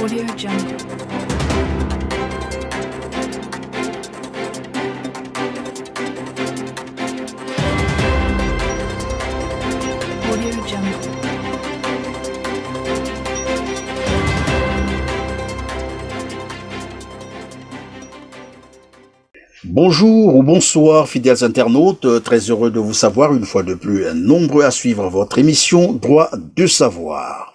Audio Jungle. Audio Jungle. Bonjour ou bonsoir fidèles internautes, très heureux de vous savoir une fois de plus nombreux à suivre votre émission Droit de savoir.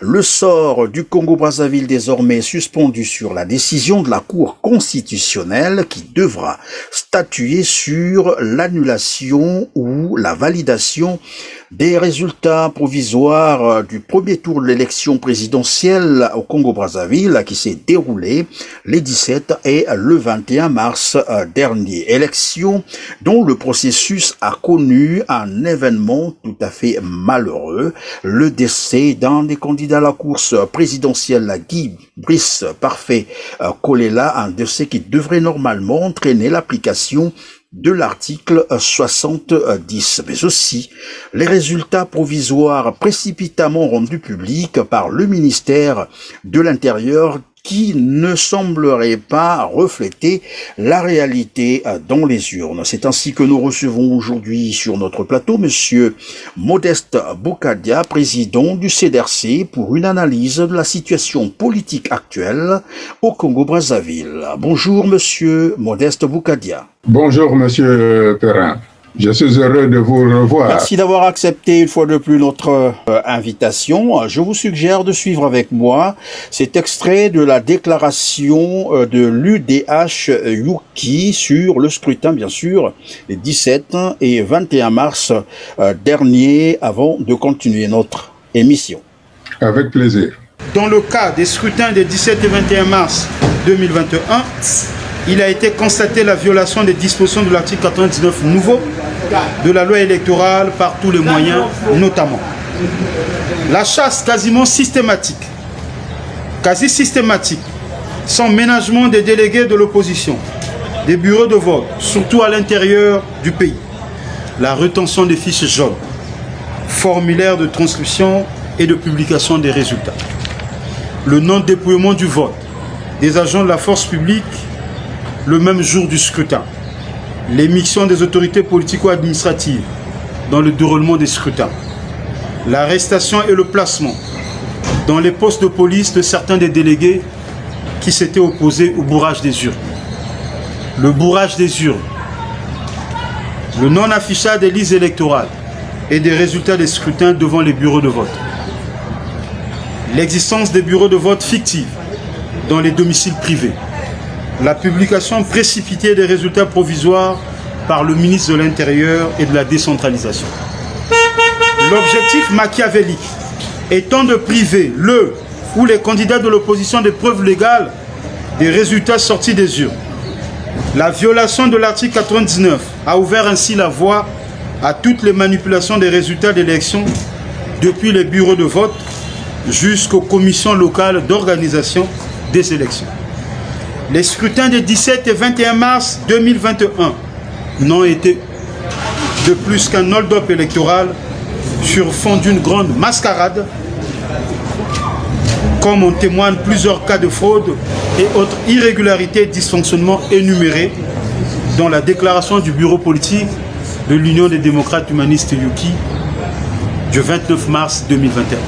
Le sort du Congo-Brazzaville désormais suspendu sur la décision de la Cour constitutionnelle qui devra statuer sur l'annulation ou la validation des résultats provisoires du premier tour de l'élection présidentielle au Congo-Brazzaville qui s'est déroulée les 17 et le 21 mars dernier. Élection dont le processus a connu un événement tout à fait malheureux, le décès d'un des candidats à la course présidentielle, Guy Brice Parfait Kolela, un décès qui devrait normalement entraîner l'application de l'article 70, mais aussi les résultats provisoires précipitamment rendus publics par le ministère de l'Intérieur qui ne semblerait pas refléter la réalité dans les urnes. C'est ainsi que nous recevons aujourd'hui sur notre plateau Monsieur Modeste Boukadia, président du CDRC, pour une analyse de la situation politique actuelle au Congo-Brazzaville. Bonjour Monsieur Modeste Boukadia. Bonjour Monsieur Perrin. Je suis heureux de vous revoir. Merci d'avoir accepté une fois de plus notre invitation. Je vous suggère de suivre avec moi cet extrait de la déclaration de l'UDH Yuki sur le scrutin, bien sûr, les 17 et 21 mars dernier, avant de continuer notre émission. Avec plaisir. Dans le cas des scrutins des 17 et 21 mars 2021, il a été constaté la violation des dispositions de l'article 99 nouveau de la loi électorale par tous les moyens, notamment la chasse quasi systématique, sans ménagement des délégués de l'opposition, des bureaux de vote, surtout à l'intérieur du pays, la rétention des fiches jaunes, formulaires de transcription et de publication des résultats, le non-dépouillement du vote des agents de la force publique le même jour du scrutin, l'émission des autorités politico-administratives dans le déroulement des scrutins, l'arrestation et le placement dans les postes de police de certains des délégués qui s'étaient opposés au bourrage des urnes, le bourrage des urnes, le non-affichage des listes électorales et des résultats des scrutins devant les bureaux de vote, l'existence des bureaux de vote fictifs dans les domiciles privés, la publication précipitée des résultats provisoires par le ministre de l'Intérieur et de la décentralisation. L'objectif machiavélique étant de priver le ou les candidats de l'opposition des preuves légales des résultats sortis des urnes. La violation de l'article 99 a ouvert ainsi la voie à toutes les manipulations des résultats d'élection depuis les bureaux de vote jusqu'aux commissions locales d'organisation des élections. Les scrutins des 17 et 21 mars 2021 n'ont été de plus qu'un hold-up électoral sur fond d'une grande mascarade, comme en témoignent plusieurs cas de fraude et autres irrégularités et dysfonctionnements énumérés dans la déclaration du bureau politique de l'Union des démocrates humanistes Yuki du 29 mars 2021.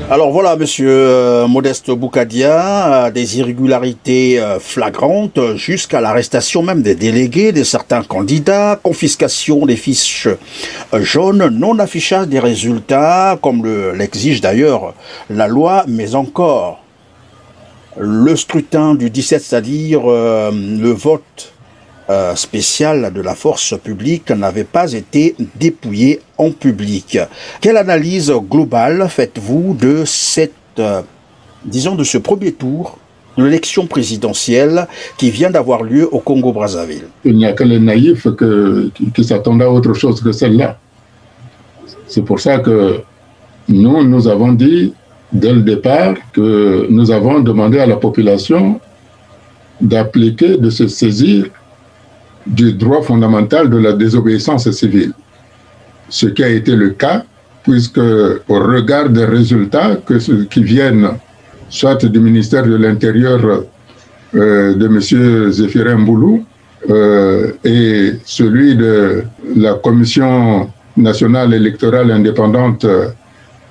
Alors voilà, Monsieur Modeste Boukadia, des irrégularités flagrantes jusqu'à l'arrestation même des délégués de certains candidats, confiscation des fiches jaunes, non-affichage des résultats, comme l'exige d'ailleurs la loi, mais encore le scrutin du 17, c'est-à-dire le vote spécial de la force publique n'avait pas été dépouillé en public. Quelle analyse globale faites-vous de cette, disons, de ce premier tour de l'élection présidentielle qui vient d'avoir lieu au Congo-Brazzaville? Il n'y a que les naïfs qui s'attendaient à autre chose que celle-là. C'est pour ça que nous avons dit dès le départ que nous avons demandé à la population d'appliquer, de se saisir du droit fondamental de la désobéissance civile. Ce qui a été le cas, puisque au regard des résultats qui viennent soit du ministère de l'Intérieur de M. Zéphirin Mboulou et celui de la Commission nationale électorale indépendante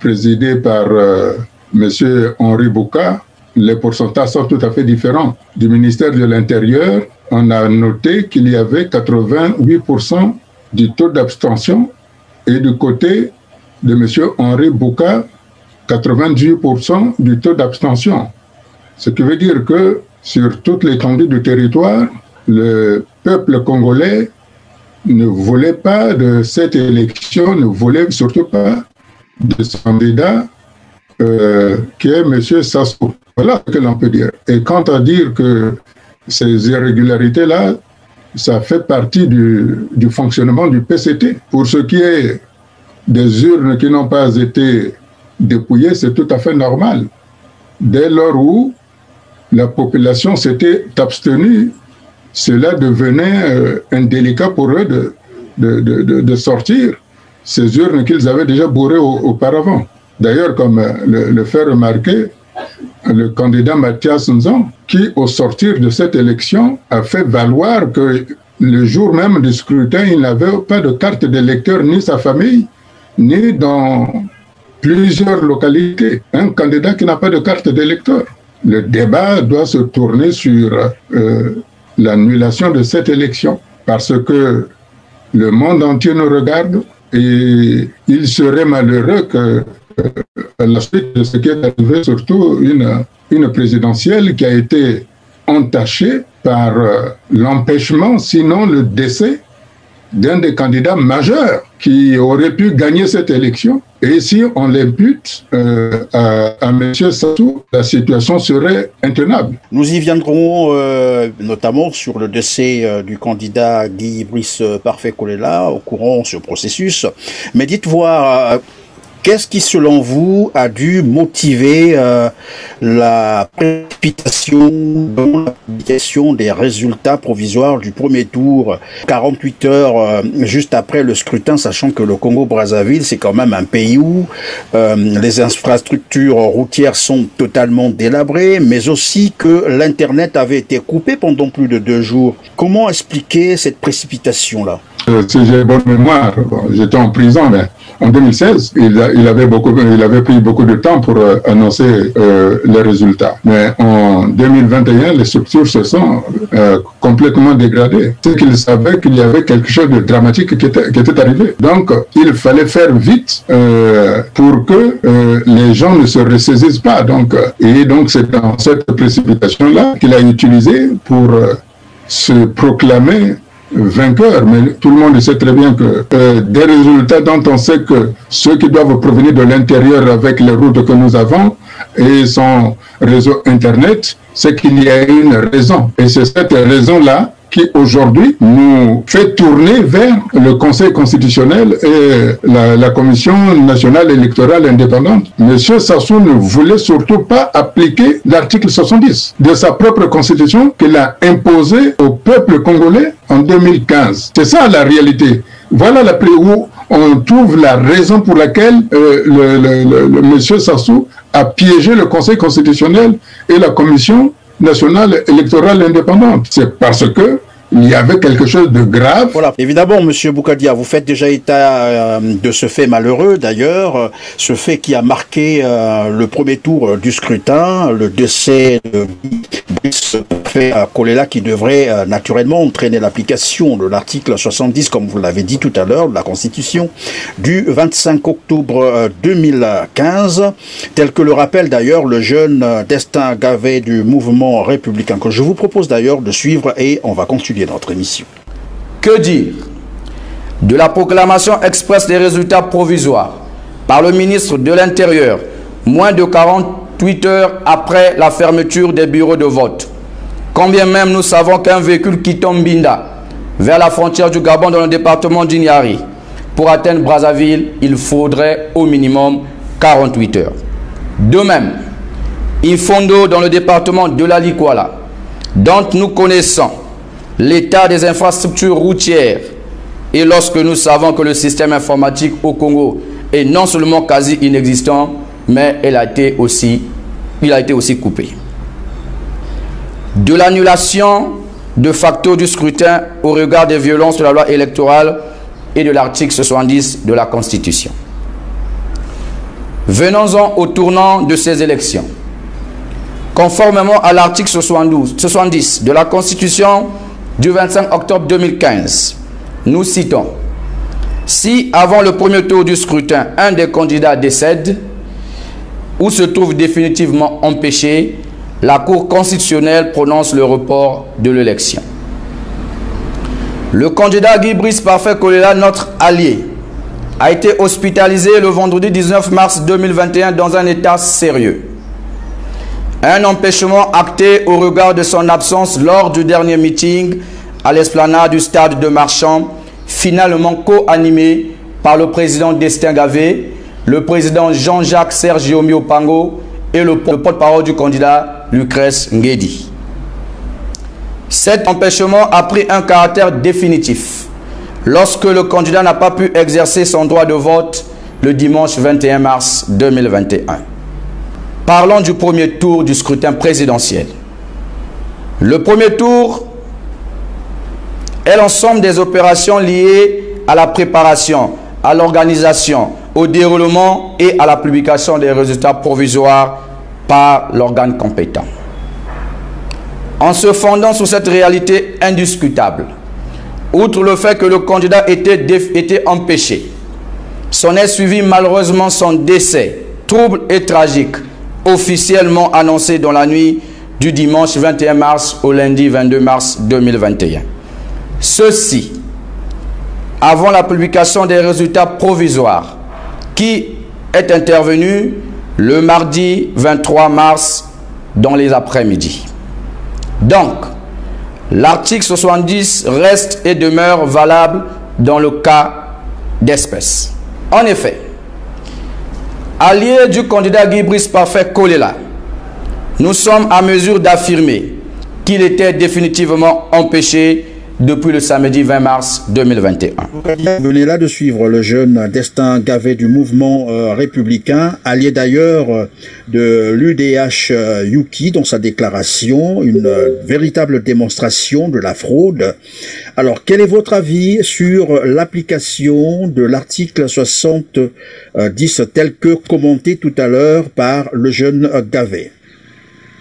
présidée par M. Henri Bouka, les pourcentages sont tout à fait différents. Du ministère de l'Intérieur, on a noté qu'il y avait 88% du taux d'abstention et du côté de M. Henri Bouka, 98% du taux d'abstention. Ce qui veut dire que sur toute l'étendue du territoire, le peuple congolais ne voulait pas de cette élection, ne voulait surtout pas de ce candidat qui est M. Sassou. Voilà ce que l'on peut dire. Et quant à dire que ces irrégularités-là, ça fait partie du fonctionnement du PCT. Pour ce qui est des urnes qui n'ont pas été dépouillées, c'est tout à fait normal. Dès lors où la population s'était abstenue, cela devenait indélicat pour eux de sortir ces urnes qu'ils avaient déjà bourrées auparavant. D'ailleurs, comme le fait remarquer le candidat Mathias Nzan, qui, au sortir de cette élection, a fait valoir que le jour même du scrutin, il n'avait pas de carte d'électeur, ni sa famille, ni dans plusieurs localités. Un candidat qui n'a pas de carte d'électeur. Le débat doit se tourner sur l'annulation de cette élection, parce que le monde entier nous regarde et il serait malheureux que à la suite de ce qui est arrivé, surtout une présidentielle qui a été entachée par l'empêchement, sinon le décès d'un des candidats majeurs qui aurait pu gagner cette élection. Et si on l'impute à M. Sassou, la situation serait intenable. Nous y viendrons notamment sur le décès du candidat Guy Brice Parfait-Kolela au courant de ce processus. Mais dites voir... qu'est-ce qui, selon vous, a dû motiver la précipitation dans la publication des résultats provisoires du premier tour, 48 heures juste après le scrutin, sachant que le Congo-Brazzaville, c'est quand même un pays où les infrastructures routières sont totalement délabrées, mais aussi que l'Internet avait été coupé pendant plus de 2 jours. Comment expliquer cette précipitation-là? Si j'ai bonne mémoire, j'étais en prison, mais en 2016, il avait pris beaucoup de temps pour annoncer les résultats. Mais en 2021, les structures se sont complètement dégradées. C'est qu'ils savaient qu'il y avait quelque chose de dramatique qui était arrivé. Donc, il fallait faire vite pour que les gens ne se ressaisissent pas. Et donc, c'est dans cette précipitation-là qu'il a utilisé pour se proclamer vainqueur, mais tout le monde sait très bien que des résultats dont on sait que ceux qui doivent provenir de l'intérieur avec les routes que nous avons et son réseau Internet, c'est qu'il y a une raison. Et c'est cette raison-là qui aujourd'hui nous fait tourner vers le Conseil constitutionnel et la Commission nationale électorale indépendante. Monsieur Sassou ne voulait surtout pas appliquer l'article 70 de sa propre constitution qu'il a imposé au peuple congolais en 2015. C'est ça la réalité. Voilà où on trouve la raison pour laquelle monsieur Sassou a piégé le Conseil constitutionnel et la Commission nationale électorale indépendante. C'est parce que il y avait quelque chose de grave. Voilà. Évidemment, Monsieur Boukadia, vous faites déjà état de ce fait malheureux, d'ailleurs, ce fait qui a marqué le premier tour du scrutin, le décès de Brice Parfait-Kolela, qui devrait naturellement entraîner l'application de l'article 70, comme vous l'avez dit tout à l'heure, de la Constitution du 25 octobre 2015, tel que le rappelle d'ailleurs le jeune Destin Gavet du mouvement républicain, que je vous propose d'ailleurs de suivre et on va continuer notre émission. Que dire de la proclamation express des résultats provisoires par le ministre de l'Intérieur, moins de 48 heures après la fermeture des bureaux de vote? Quand bien même nous savons qu'un véhicule quittant Mbinda vers la frontière du Gabon dans le département d'Inyari, pour atteindre Brazzaville, il faudrait au minimum 48 heures. De même, Ifondo dans le département de la Likwala, dont nous connaissons l'état des infrastructures routières, et lorsque nous savons que le système informatique au Congo est non seulement quasi inexistant, mais elle a été aussi il a été aussi coupé. De l'annulation de facto du scrutin au regard des violences de la loi électorale et de l'article 70 de la Constitution. Venons-en au tournant de ces élections. Conformément à l'article 70 de la Constitution du 25 octobre 2015, nous citons: si avant le premier tour du scrutin, un des candidats décède ou se trouve définitivement empêché, la Cour constitutionnelle prononce le report de l'élection. Le candidat Guy Brice Parfait Kolela, notre allié, a été hospitalisé le vendredi 19 mars 2021 dans un état sérieux. Un empêchement acté au regard de son absence lors du dernier meeting à l'esplanade du stade de Marchand, finalement co-animé par le président Destin Gavé, le président Jean-Jacques Sergio Miopango et le porte-parole du candidat Lucrèce Nguedi. Cet empêchement a pris un caractère définitif lorsque le candidat n'a pas pu exercer son droit de vote le dimanche 21 mars 2021. Parlons du premier tour du scrutin présidentiel. Le premier tour est l'ensemble des opérations liées à la préparation, à l'organisation, au déroulement et à la publication des résultats provisoires par l'organe compétent. En se fondant sur cette réalité indiscutable, outre le fait que le candidat était empêché, s'en est suivi malheureusement son décès, trouble et tragique, officiellement annoncé dans la nuit du dimanche 21 mars au lundi 22 mars 2021. Ceci, avant la publication des résultats provisoires qui est intervenue le mardi 23 mars dans les après-midi. Donc, l'article 70 reste et demeure valable dans le cas d'espèce. En effet, allié du candidat Guy Brice Parfait Kolela, nous sommes à mesure d'affirmer qu'il était définitivement empêché depuis le samedi 20 mars 2021. Vous venez là de suivre le jeune Destin Gavé du mouvement républicain, allié d'ailleurs de l'UDH Yuki dans sa déclaration, une véritable démonstration de la fraude. Alors, quel est votre avis sur l'application de l'article 70 tel que commenté tout à l'heure par le jeune Gavé?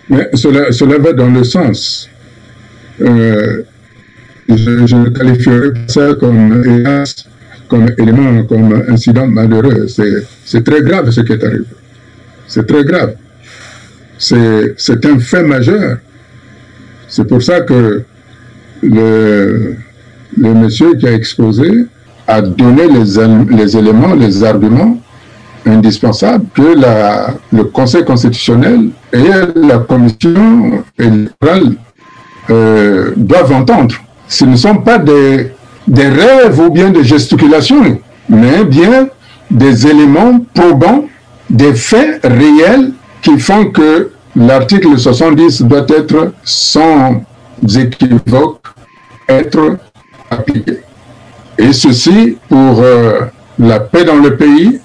Mais cela va dans le sens. Je qualifierais ça comme élément, comme incident malheureux. C'est très grave ce qui est arrivé. C'est très grave. C'est un fait majeur. C'est pour ça que le monsieur qui a exposé a donné les éléments, les arguments indispensables que le Conseil constitutionnel et la Commission électorale doivent entendre. Ce ne sont pas des rêves ou bien des gesticulations, mais bien des éléments probants, des faits réels qui font que l'article 70 doit être sans équivoque, être appliqué. Et ceci pour la paix dans le pays,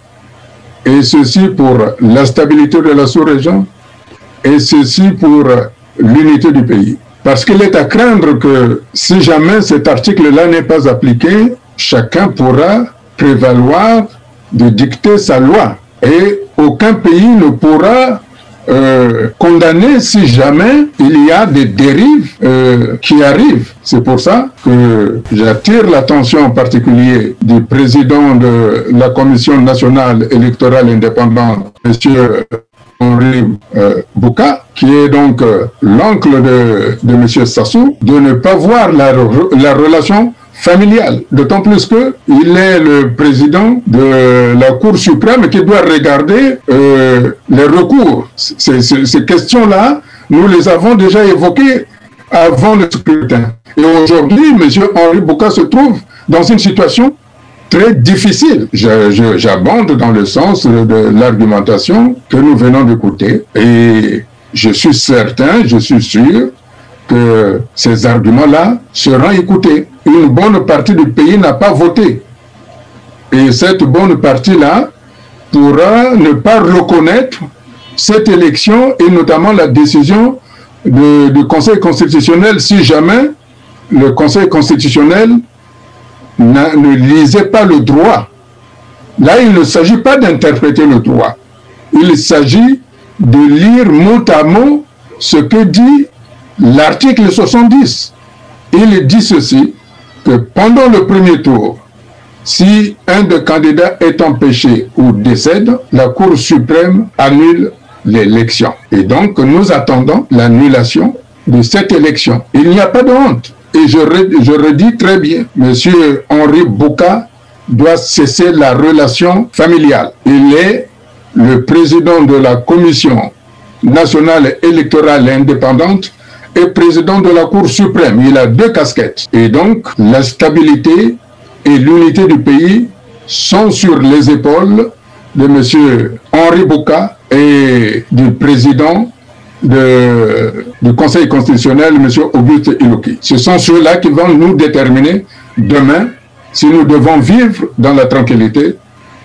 et ceci pour la stabilité de la sous-région, et ceci pour l'unité du pays. Parce qu'il est à craindre que si jamais cet article-là n'est pas appliqué, chacun pourra prévaloir de dicter sa loi. Et aucun pays ne pourra condamner si jamais il y a des dérives qui arrivent. C'est pour ça que j'attire l'attention en particulier du président de la Commission nationale électorale indépendante, M. Henri Bouka, qui est donc l'oncle de M. Sassou, de ne pas voir la relation familiale. D'autant plus qu'il est le président de la Cour suprême qui doit regarder les recours. Ces questions-là, nous les avons déjà évoquées avant le scrutin. Et aujourd'hui, M. Henri Bouka se trouve dans une situation très difficile. J'abonde dans le sens de l'argumentation que nous venons d'écouter et je suis certain, je suis sûr que ces arguments-là seront écoutés. Une bonne partie du pays n'a pas voté. Et cette bonne partie-là pourra ne pas reconnaître cette élection et notamment la décision du Conseil constitutionnel si jamais le Conseil constitutionnel ne lisait pas le droit. Là, il ne s'agit pas d'interpréter le droit. Il s'agit de lire mot à mot ce que dit l'article 70. Il dit ceci, que pendant le premier tour, si un des candidats est empêché ou décède, la Cour suprême annule l'élection. Et donc, nous attendons l'annulation de cette élection. Il n'y a pas de honte. Et je redis très bien, M. Henri Bouka doit cesser la relation familiale. Il est le président de la Commission nationale électorale indépendante et président de la Cour suprême. Il a deux casquettes. Et donc, la stabilité et l'unité du pays sont sur les épaules de M. Henri Bouka et du président du Conseil constitutionnel, M. Auguste Iloki. Ce sont ceux-là qui vont nous déterminer demain si nous devons vivre dans la tranquillité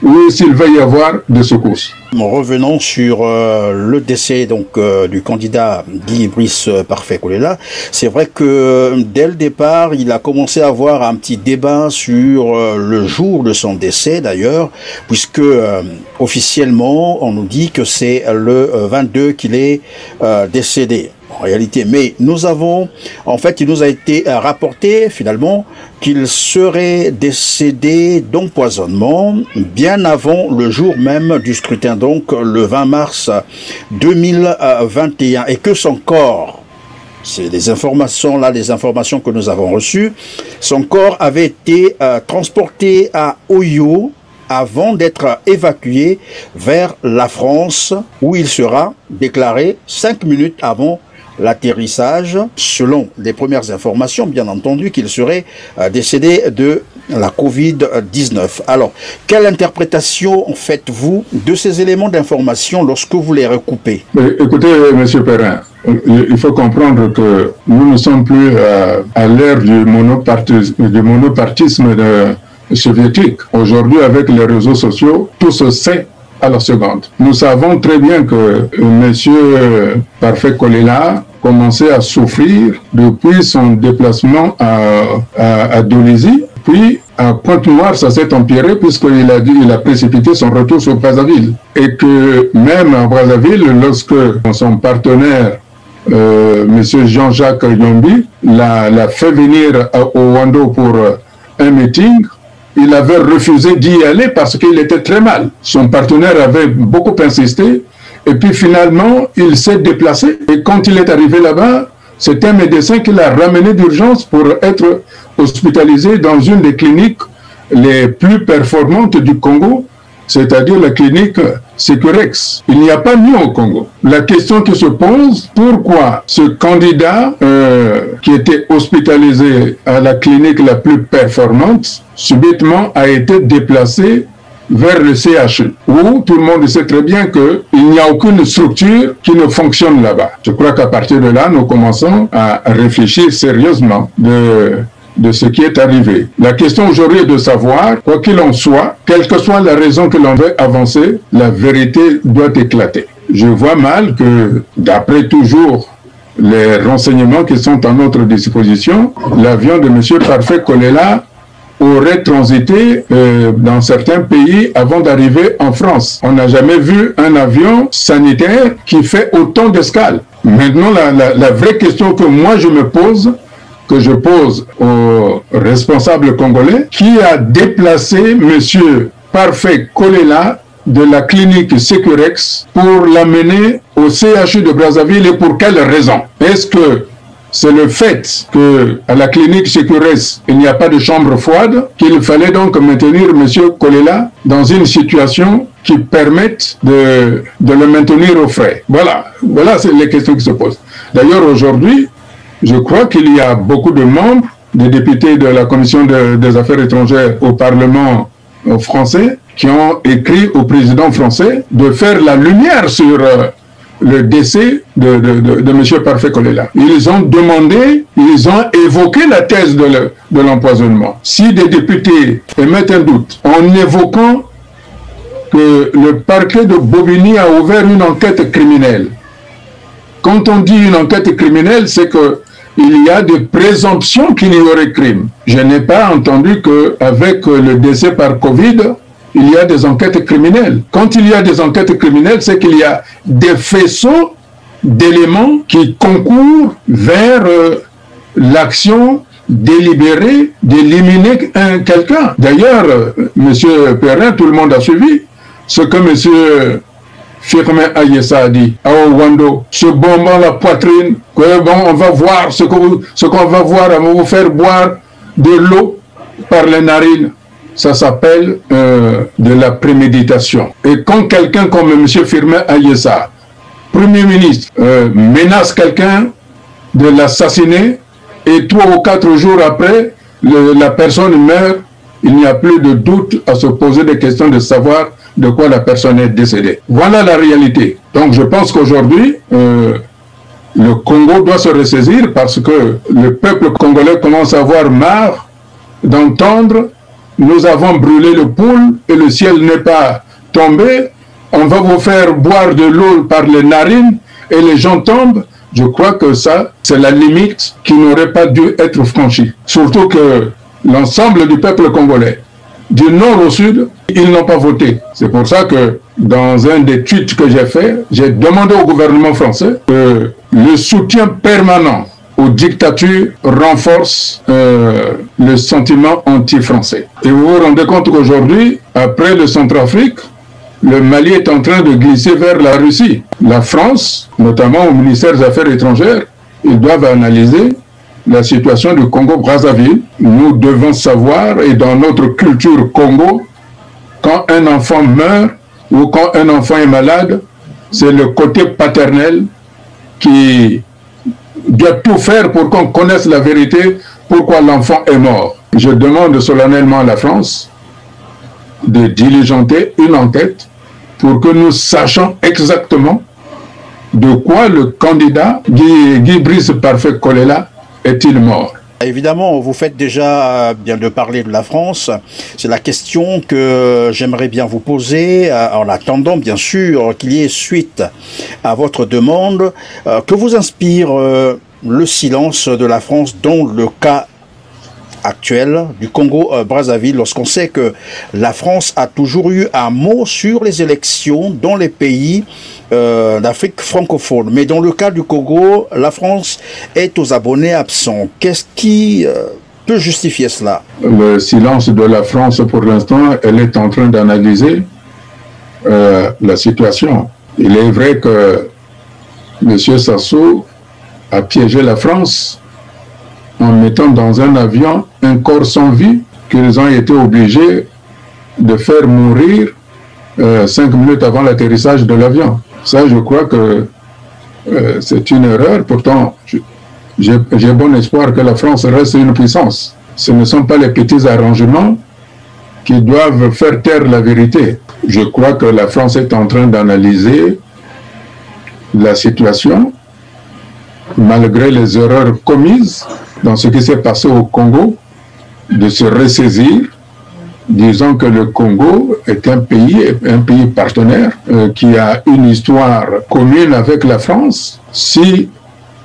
ou s'il va y avoir des secousses. Revenons sur le décès donc du candidat Guy Brice Parfait Kolela. C'est vrai que dès le départ, il a commencé à avoir un petit débat sur le jour de son décès d'ailleurs, puisque officiellement on nous dit que c'est le 22 qu'il est décédé. En réalité, mais nous avons, en fait, il nous a été rapporté finalement qu'il serait décédé d'empoisonnement bien avant le jour même du scrutin, donc le 20 mars 2021, et que son corps, c'est les informations là, les informations que nous avons reçues, son corps avait été transporté à Oyo avant d'être évacué vers la France, où il sera déclaré 5 minutes avant l'atterrissage, selon les premières informations, bien entendu, qu'il serait décédé de la Covid-19. Alors, quelle interprétation faites-vous de ces éléments d'information lorsque vous les recoupez? Écoutez, M. Perrin, il faut comprendre que nous ne sommes plus à l'ère du monopartisme soviétique. Aujourd'hui, avec les réseaux sociaux, tout se sait à la seconde. Nous savons très bien que M. Parfait Kolela commençait à souffrir depuis son déplacement à Dolisie, puis à Pointe-Noire, ça s'est empiré puisqu'il a précipité son retour sur Brazzaville. Et que même à Brazzaville, lorsque son partenaire, M. Jean-Jacques Yombi, l'a fait venir au Wando pour un meeting, il avait refusé d'y aller parce qu'il était très mal. Son partenaire avait beaucoup insisté et puis finalement, il s'est déplacé. Et quand il est arrivé là-bas, c'est un médecin qui l'a ramené d'urgence pour être hospitalisé dans une des cliniques les plus performantes du Congo, c'est-à-dire la clinique Securex. Il n'y a pas mieux au Congo. La question qui se pose, pourquoi ce candidat qui était hospitalisé à la clinique la plus performante, subitement a été déplacé vers le CHU, où tout le monde sait très bien qu'il n'y a aucune structure qui ne fonctionne là-bas. Je crois qu'à partir de là, nous commençons à réfléchir sérieusement de ce qui est arrivé. La question aujourd'hui est de savoir, quoi qu'il en soit, quelle que soit la raison que l'on veut avancer, la vérité doit éclater. Je vois mal que, d'après toujours les renseignements qui sont à notre disposition, l'avion de M. Parfait Kolela aurait transité dans certains pays avant d'arriver en France. On n'a jamais vu un avion sanitaire qui fait autant d'escales. Maintenant, la vraie question que moi je me pose, que je pose aux responsables congolais, qui a déplacé M. Parfait Kolela de la clinique Securex pour l'amener au CHU de Brazzaville et pour quelle raison? Est-ce que c'est le fait qu'à la clinique Securex, il n'y a pas de chambre froide, qu'il fallait donc maintenir M. Kolela dans une situation qui permette de le maintenir au frais? Voilà c'est les questions qui se posent. D'ailleurs, aujourd'hui, je crois qu'il y a beaucoup de membres, des députés de la Commission des Affaires étrangères au Parlement français, qui ont écrit au président français de faire la lumière sur le décès de M. Parfait Kolela. Ils ont demandé, ils ont évoqué la thèse de l'empoisonnement. Si des députés émettent un doute en évoquant que le parquet de Bobigny a ouvert une enquête criminelle. Quand on dit une enquête criminelle, c'est qu'il y a des présomptions qu'il y aurait crime. Je n'ai pas entendu qu'avec le décès par Covid, il y a des enquêtes criminelles. Quand il y a des enquêtes criminelles, c'est qu'il y a des faisceaux d'éléments qui concourent vers l'action délibérée d'éliminer quelqu'un. D'ailleurs, M. Perrin, tout le monde a suivi ce que M. Firmin Ayessa a dit à Owando, se bombant la poitrine, que bon, on va voir ce qu'on va voir, on va vous faire boire de l'eau par les narines. Ça s'appelle de la préméditation. Et quand quelqu'un comme M. Firmin Ayessa, Premier ministre, menace quelqu'un de l'assassiner, et 3 ou 4 jours après, la personne meurt, il n'y a plus de doute à se poser des questions de savoir de quoi la personne est décédée. Voilà la réalité. Donc je pense qu'aujourd'hui, le Congo doit se ressaisir parce que le peuple congolais commence à avoir marre d'entendre « Nous avons brûlé le poule et le ciel n'est pas tombé, on va vous faire boire de l'eau par les narines et les gens tombent ». Je crois que ça, c'est la limite qui n'aurait pas dû être franchie. Surtout que l'ensemble du peuple congolais, du nord au sud, ils n'ont pas voté. C'est pour ça que dans un des tweets que j'ai fait, j'ai demandé au gouvernement français que le soutien permanent aux dictatures renforce le sentiment anti-français. Et vous vous rendez compte qu'aujourd'hui, après le Centrafrique, le Mali est en train de glisser vers la Russie. La France, notamment au ministère des Affaires étrangères, ils doivent analyser la situation du Congo-Brazzaville. Nous devons savoir, et dans notre culture Congo, quand un enfant meurt ou quand un enfant est malade, c'est le côté paternel qui doit tout faire pour qu'on connaisse la vérité, pourquoi l'enfant est mort. Je demande solennellement à la France de diligenter une enquête pour que nous sachions exactement de quoi le candidat Guy Brice Parfait Kolela est-il mort. Évidemment, vous faites déjà bien de parler de la France. C'est la question que j'aimerais bien vous poser, en attendant bien sûr qu'il y ait suite à votre demande. Que vous inspire le silence de la France dans le cas actuel du Congo-Brazzaville, lorsqu'on sait que la France a toujours eu un mot sur les élections dans les pays d'Afrique francophone. Mais dans le cas du Congo, la France est aux abonnés absents. Qu'est-ce qui peut justifier cela? Le silence de la France, pour l'instant, elle est en train d'analyser la situation. Il est vrai que M. Sassou a piégé la France en mettant dans un avion un corps sans vie qu'ils ont été obligés de faire mourir 5 minutes avant l'atterrissage de l'avion. Ça, je crois que c'est une erreur. Pourtant, j'ai bon espoir que la France reste une puissance. Ce ne sont pas les petits arrangements qui doivent faire taire la vérité. Je crois que la France est en train d'analyser la situation, malgré les erreurs commises dans ce qui s'est passé au Congo, de se ressaisir, disant que le Congo est un pays partenaire qui a une histoire commune avec la France. Si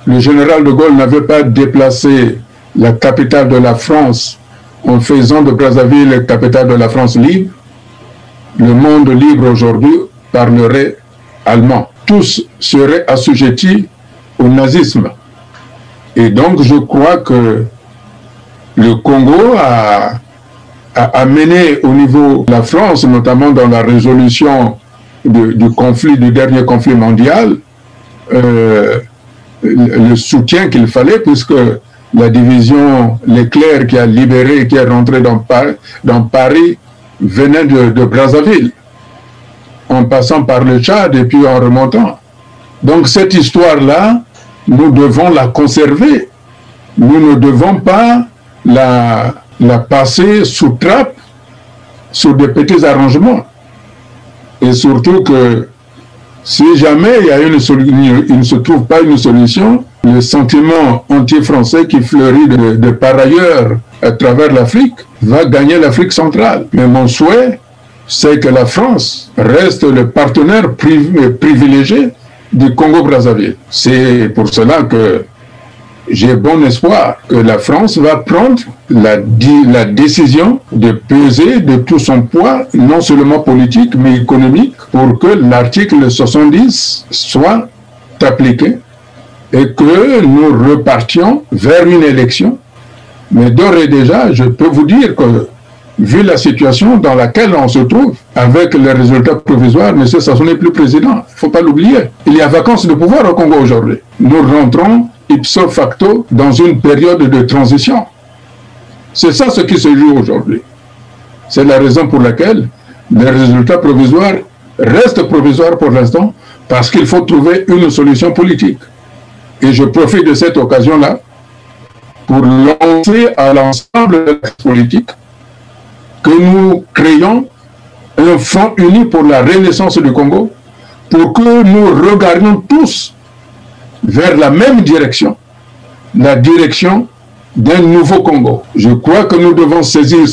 le général de Gaulle n'avait pas déplacé la capitale de la France en faisant de Brazzaville la capitale de la France libre, le monde libre aujourd'hui parlerait allemand. Tous seraient assujettis au nazisme. Et donc, je crois que le Congo a mené au niveau de la France, notamment dans la résolution du conflit, du dernier conflit mondial, le soutien qu'il fallait, puisque la division Leclerc qui a libéré, qui est rentrée dans Paris, venait de Brazzaville, en passant par le Tchad et puis en remontant. Donc cette histoire-là, nous devons la conserver. Nous ne devons pas la passer sous trappe, sous des petits arrangements. Et surtout que si jamais il ne se trouve pas une solution, le sentiment anti-français qui fleurit de par ailleurs à travers l'Afrique va gagner l'Afrique centrale. Mais mon souhait, c'est que la France reste le partenaire privilégié du Congo-Brazzaville. C'est pour cela que j'ai bon espoir que la France va prendre la décision de peser de tout son poids, non seulement politique, mais économique, pour que l'article 70 soit appliqué et que nous repartions vers une élection. Mais d'ores et déjà, je peux vous dire que, vu la situation dans laquelle on se trouve, avec les résultats provisoires, M. Sassou n'est plus président. Il ne faut pas l'oublier. Il y a vacances de pouvoir au Congo aujourd'hui. Nous rentrons ipso facto dans une période de transition. C'est ça ce qui se joue aujourd'hui. C'est la raison pour laquelle les résultats provisoires restent provisoires pour l'instant, parce qu'il faut trouver une solution politique. Et je profite de cette occasion-là pour lancer à l'ensemble de la politique que nous créons un front uni pour la renaissance du Congo, pour que nous regardions tous vers la même direction, la direction d'un nouveau Congo. Je crois que nous devons saisir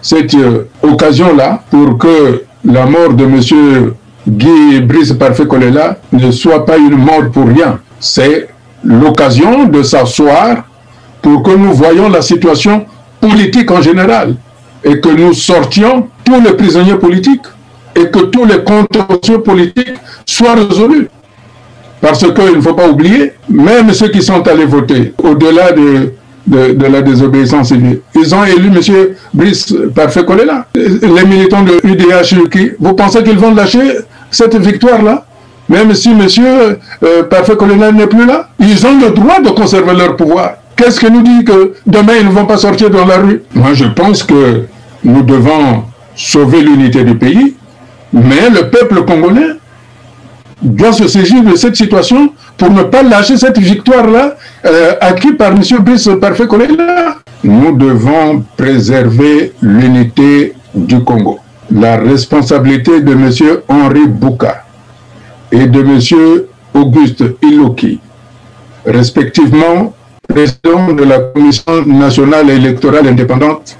cette occasion-là pour que la mort de M. Guy Brice Parfait Kolela ne soit pas une mort pour rien. C'est l'occasion de s'asseoir pour que nous voyions la situation politique en général et que nous sortions tous les prisonniers politiques et que tous les contentieux politiques soient résolus. Parce qu'il ne faut pas oublier, même ceux qui sont allés voter, au-delà de la désobéissance civile, ils ont élu M. Brice Parfait Kolela. Les militants de l'UDH, vous pensez qu'ils vont lâcher cette victoire-là? Même si M. Parfait Kolela n'est plus là, ils ont le droit de conserver leur pouvoir. Qu'est-ce que nous dit que demain ils ne vont pas sortir dans la rue? Moi je pense que nous devons sauver l'unité du pays, mais le peuple congolais doit se saisir de cette situation pour ne pas lâcher cette victoire-là acquise par M. Brice Parfait Kolela. Nous devons préserver l'unité du Congo. La responsabilité de M. Henri Bouka et de M. Auguste Iloki, respectivement président de la Commission nationale électorale indépendante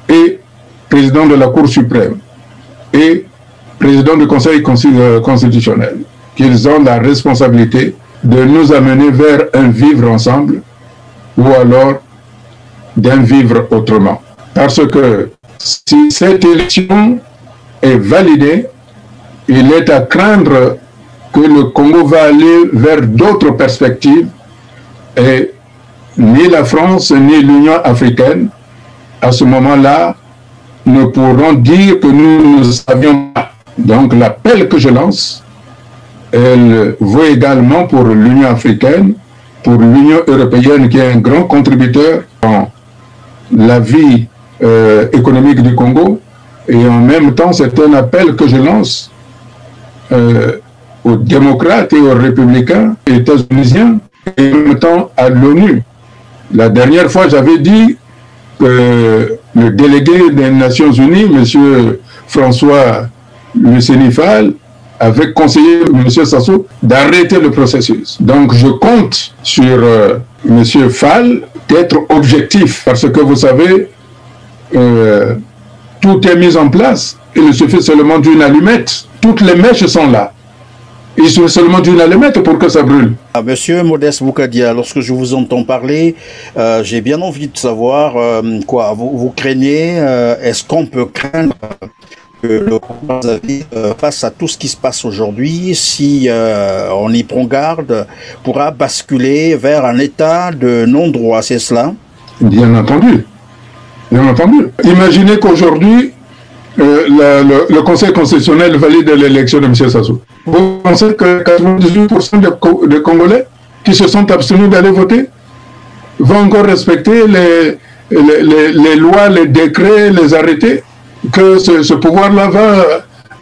et président de la Cour suprême et président du Conseil constitutionnel, qu'ils ont la responsabilité de nous amener vers un vivre ensemble ou alors d'un vivre autrement. Parce que si cette élection est validée, il est à craindre que le Congo va aller vers d'autres perspectives et ni la France ni l'Union africaine, à ce moment-là, ne pourront dire que nous ne savions pas. Donc l'appel que je lance, elle vaut également pour l'Union africaine, pour l'Union européenne qui est un grand contributeur dans la vie économique du Congo, et en même temps c'est un appel que je lance aux démocrates et aux républicains états-unisiens, et en même temps à l'ONU. La dernière fois j'avais dit que le délégué des Nations Unies, M. François Lucénifal, avait conseillé M. Sassou d'arrêter le processus. Donc je compte sur M. Fall d'être objectif, parce que vous savez, tout est mis en place. Il suffit seulement d'une allumette. Toutes les mèches sont là. Il suffit seulement d'une allumette pour que ça brûle. Monsieur Modeste Boukadia, lorsque je vous entends parler, j'ai bien envie de savoir quoi vous craignez. Est-ce qu'on peut craindre que le Brazzaville, face à tout ce qui se passe aujourd'hui, si on y prend garde, pourra basculer vers un état de non-droit, c'est cela? Bien entendu. Bien entendu. Imaginez qu'aujourd'hui, le Conseil constitutionnel valide l'élection de M. Sassou. Vous pensez que 98% des Congolais qui se sont abstenus d'aller voter vont encore respecter les lois, les décrets, les arrêtés que ce pouvoir-là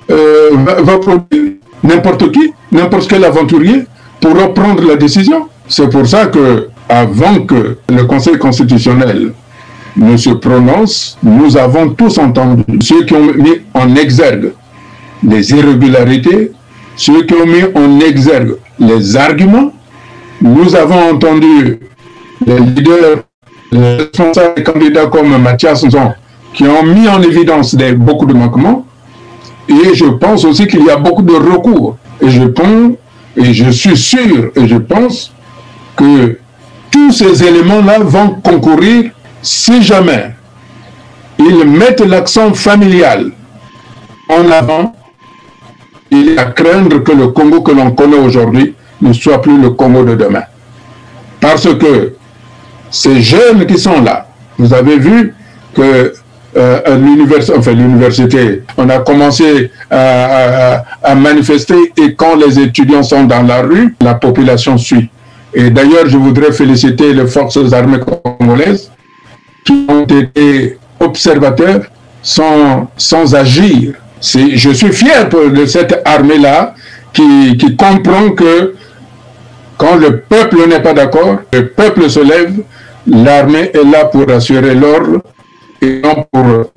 va produire? N'importe qui, n'importe quel aventurier pourra prendre la décision. C'est pour ça que, avant que le Conseil constitutionnel ne se prononce, nous avons tous entendu ceux qui ont mis en exergue les irrégularités, ceux qui ont mis en exergue les arguments. Nous avons entendu les leaders, les responsables candidats comme Mathias Nzon qui ont mis en évidence beaucoup de manquements. Et je pense aussi qu'il y a beaucoup de recours. Et je suis sûr et je pense que tous ces éléments-là vont concourir si jamais ils mettent l'accent familial en avant. Il est à craindre que le Congo que l'on connaît aujourd'hui ne soit plus le Congo de demain. Parce que ces jeunes qui sont là, vous avez vu que l'université, on a commencé à manifester et quand les étudiants sont dans la rue, la population suit. Et d'ailleurs, je voudrais féliciter les forces armées congolaises qui ont été observateurs sans agir. Je suis fier de cette armée-là qui comprend que quand le peuple n'est pas d'accord, le peuple se lève, l'armée est là pour assurer l'ordre et non pour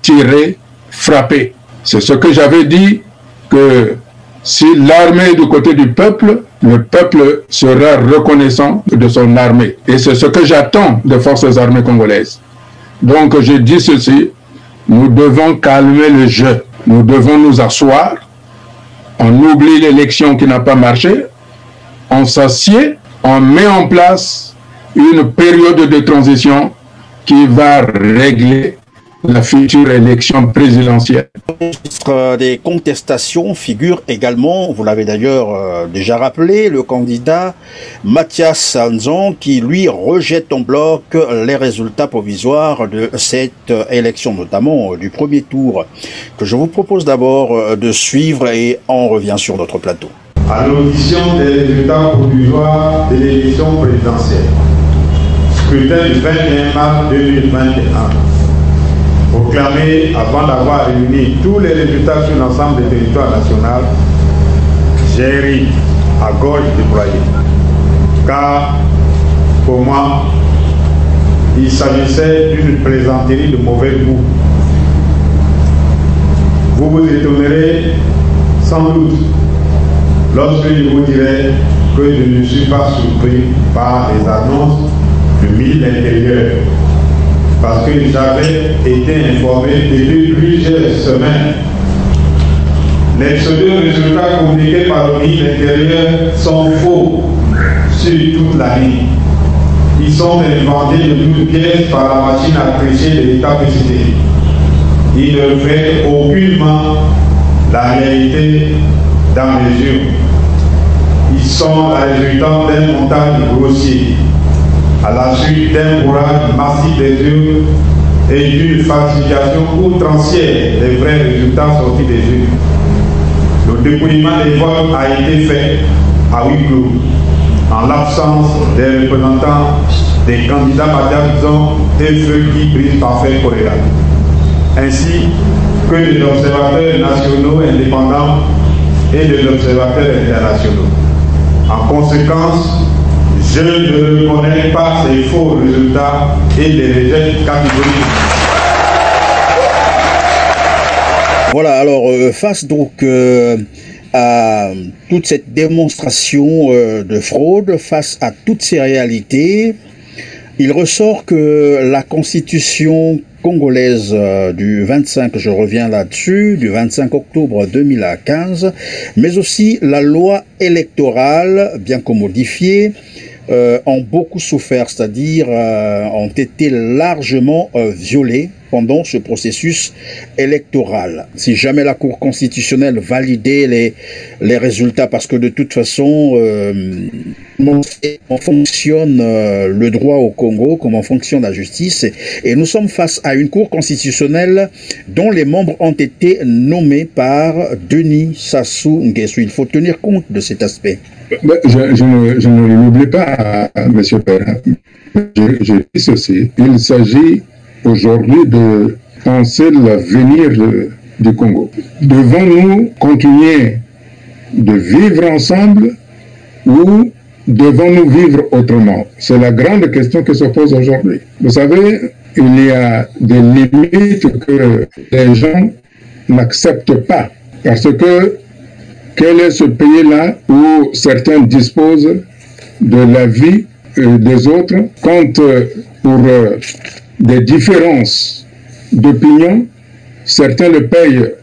tirer, frapper. C'est ce que j'avais dit, que si l'armée est du côté du peuple, le peuple sera reconnaissant de son armée. Et c'est ce que j'attends des forces armées congolaises. Donc je dis ceci, nous devons calmer le jeu. Nous devons nous asseoir, on oublie l'élection qui n'a pas marché, on s'assied, on met en place une période de transition qui va régler la future élection présidentielle. Le registre des contestations figure également, vous l'avez d'ailleurs déjà rappelé, le candidat Mathias Sanzon qui lui rejette en bloc les résultats provisoires de cette élection, notamment du premier tour, que je vous propose d'abord de suivre et on revient sur notre plateau. À l'audition des résultats provisoires de l'élection présidentielle, scrutin du 21 mars 2021, proclamé avant d'avoir réuni tous les résultats sur l'ensemble des territoires nationaux, j'ai ri à gorge déployée. Car, pour moi, il s'agissait d'une plaisanterie de mauvais goût. Vous vous étonnerez sans doute lorsque je vous dirai que je ne suis pas surpris par les annonces du ministre de l'Intérieur, parce que j'avais été informé depuis plusieurs semaines. Les pseudo résultats communiqués par le ministre de l'Intérieur sont faux sur toute la ligne. Ils sont inventés de toutes pièces par la machine à tricher de l'État précité. Ils ne reflètent aucunement la réalité dans les urnes. Ils sont la résultante d'un montage grossier à la suite d'un bourrage massif des urnes et d'une falsification outrancière des vrais résultats sortis des urnes. Le dépouillement des votes a été fait à huis clos, en l'absence des représentants des candidats maternisants et ceux qui brisent parfait chorégraphe, ainsi que des observateurs nationaux indépendants et des observateurs internationaux. En conséquence, je ne reconnais pas ces faux résultats et les rejette catégoriquement. Voilà, alors face donc à toute cette démonstration de fraude, face à toutes ces réalités, il ressort que la constitution congolaise du 25, je reviens là-dessus, du 25 octobre 2015, mais aussi la loi électorale, bien que modifiée, ont beaucoup souffert, c'est-à-dire ont été largement violées pendant ce processus électoral. Si jamais la Cour constitutionnelle validait les résultats, parce que de toute façon, comment fonctionne le droit au Congo, comment fonctionne la justice, et nous sommes face à une Cour constitutionnelle dont les membres ont été nommés par Denis Sassou Nguesso. Il faut tenir compte de cet aspect. Je ne l'oublie pas, M. Perrin. Je dis ceci. Il s'agit aujourd'hui de penser l'avenir du Congo. Devons-nous continuer de vivre ensemble ou devons-nous vivre autrement? C'est la grande question qui se pose aujourd'hui. Vous savez, il y a des limites que les gens n'acceptent pas parce que quel est ce pays-là où certains disposent de la vie des autres quand pour des différences d'opinion, certains le payent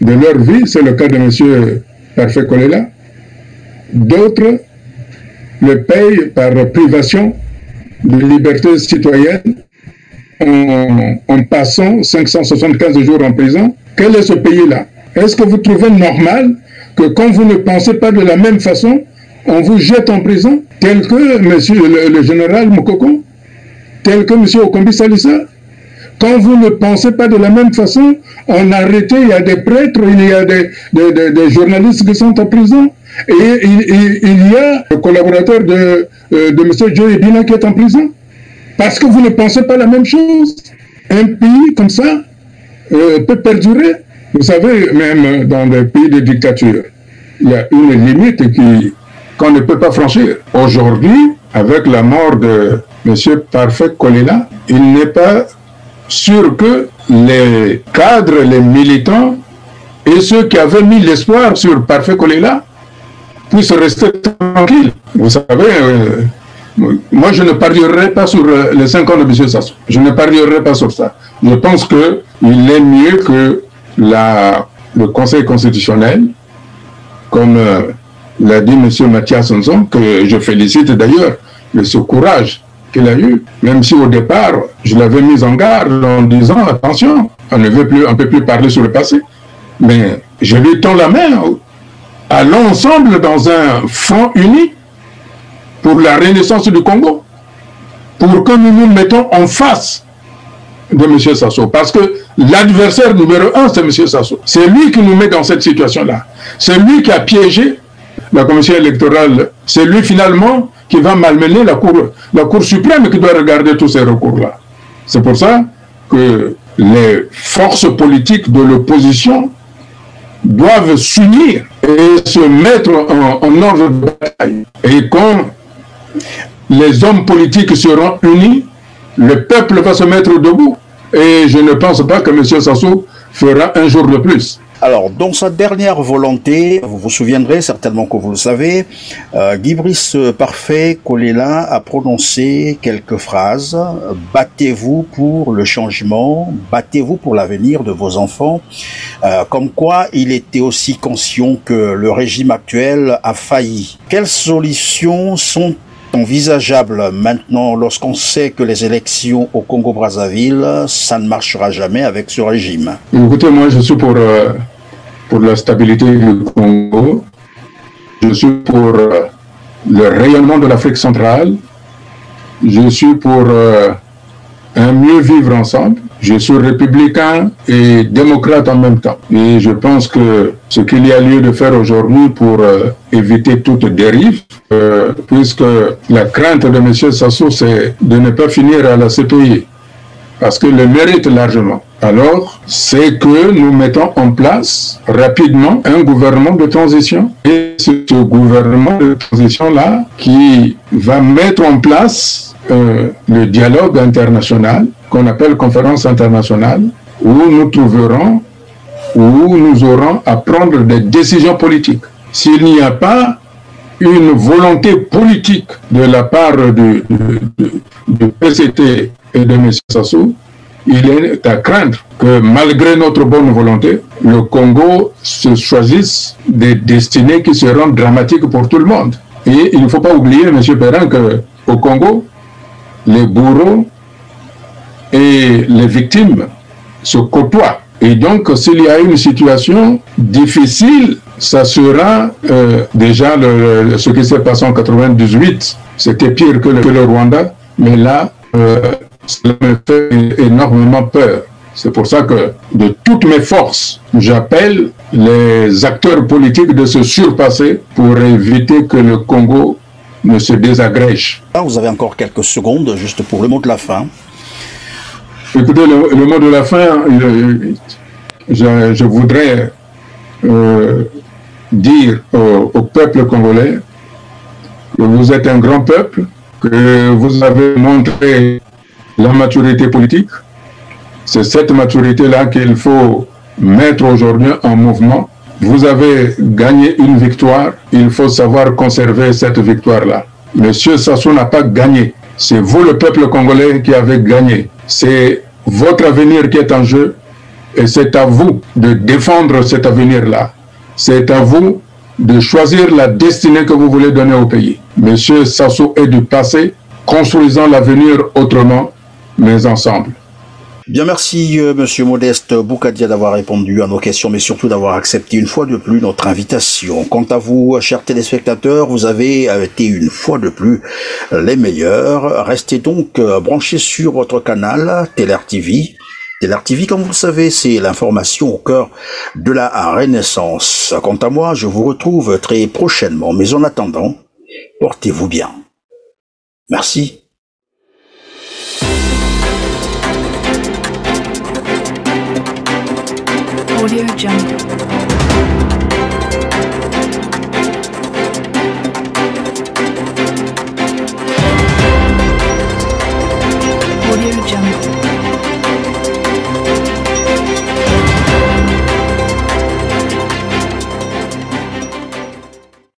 de leur vie, c'est le cas de M. Parfait Kolela. D'autres le payent par privation de liberté citoyenne en passant 575 jours en prison. Quel est ce pays-là? Est-ce que vous trouvez normal que quand vous ne pensez pas de la même façon, on vous jette en prison, tel que le général Mokoko, tel que M. Okombi Salissa? Quand vous ne pensez pas de la même façon, on arrête, il y a des prêtres, il y a des journalistes qui sont en prison, et il y a le collaborateur de M. Joe Bina qui est en prison. Parce que vous ne pensez pas la même chose. Un pays comme ça peut perdurer. Vous savez, même dans des pays de dictature, il y a une limite qu'on ne peut pas franchir. Aujourd'hui, avec la mort de M. Parfait Kolela, il n'est pas sûr que les cadres, les militants et ceux qui avaient mis l'espoir sur Parfait Kolela puissent rester tranquilles. Vous savez, moi je ne parierai pas sur les 5 ans de M. Sassou. Je ne parierai pas sur ça. Je pense qu'il est mieux que le Conseil constitutionnel, comme l'a dit M. Mathias Sonson, que je félicite d'ailleurs de ce courage qu'il a eu, même si au départ, je l'avais mis en garde en disant, attention, on ne peut plus parler sur le passé. Mais je lui tends la main, allons ensemble dans un front uni pour la renaissance du Congo, pour que nous nous mettons en face de M. Sassou. Parce que l'adversaire numéro 1, c'est M. Sassou. C'est lui qui nous met dans cette situation-là. C'est lui qui a piégé la commission électorale. C'est lui finalement qui va malmener la Cour suprême qui doit regarder tous ces recours-là. C'est pour ça que les forces politiques de l'opposition doivent s'unir et se mettre en ordre de bataille. Et quand les hommes politiques seront unis, le peuple va se mettre debout. Et je ne pense pas que M. Sassou fera un jour de plus. Alors, dans sa dernière volonté, vous vous souviendrez certainement que vous le savez, Guy Brice Parfait Kolela a prononcé quelques phrases. Battez-vous pour le changement, battez-vous pour l'avenir de vos enfants. Comme quoi, il était aussi conscient que le régime actuel a failli. Quelles solutions sont envisageables maintenant lorsqu'on sait que les élections au Congo-Brazzaville, ça ne marchera jamais avec ce régime? Écoutez, moi je suis pour la stabilité du Congo, je suis pour le rayonnement de l'Afrique centrale, je suis pour un mieux vivre ensemble. Je suis républicain et démocrate en même temps. Et je pense que ce qu'il y a lieu de faire aujourd'hui pour éviter toute dérive, puisque la crainte de M. Sassou, c'est de ne pas finir à la CPI, parce que le mérite largement. Alors, c'est que nous mettons en place rapidement un gouvernement de transition. Et c'est ce gouvernement de transition-là qui va mettre en place le dialogue international, qu'on appelle conférence internationale, où nous aurons à prendre des décisions politiques. S'il n'y a pas une volonté politique de la part du PCT et de M. Sassou, il est à craindre que malgré notre bonne volonté, le Congo se choisisse des destinées qui seront dramatiques pour tout le monde. Et il ne faut pas oublier, M. Perrin, qu'au Congo, les bourreaux et les victimes se côtoient. Et donc, s'il y a une situation difficile, ça sera déjà ce qui s'est passé en 98. C'était pire que le Rwanda, mais là, ça me fait énormément peur. C'est pour ça que, de toutes mes forces, j'appelle les acteurs politiques de se surpasser pour éviter que le Congo ne se désagrège. Vous avez encore quelques secondes, juste pour le mot de la fin. Écoutez, le mot de la fin, je voudrais dire au peuple congolais que vous êtes un grand peuple, que vous avez montré la maturité politique. C'est cette maturité-là qu'il faut mettre aujourd'hui en mouvement. Vous avez gagné une victoire, il faut savoir conserver cette victoire-là. Monsieur Sassou n'a pas gagné. C'est vous, le peuple congolais, qui avez gagné. C'est votre avenir qui est en jeu et c'est à vous de défendre cet avenir-là. C'est à vous de choisir la destinée que vous voulez donner au pays. Monsieur Sassou est du passé, construisons l'avenir autrement, mais ensemble. Bien, merci Monsieur Modeste Boukadia d'avoir répondu à nos questions, mais surtout d'avoir accepté une fois de plus notre invitation. Quant à vous, chers téléspectateurs, vous avez été une fois de plus les meilleurs. Restez donc branchés sur votre canal Teler TV. Teler TV, comme vous le savez, c'est l'information au cœur de la Renaissance. Quant à moi, je vous retrouve très prochainement, mais en attendant, portez-vous bien. Merci. Audio Jungle.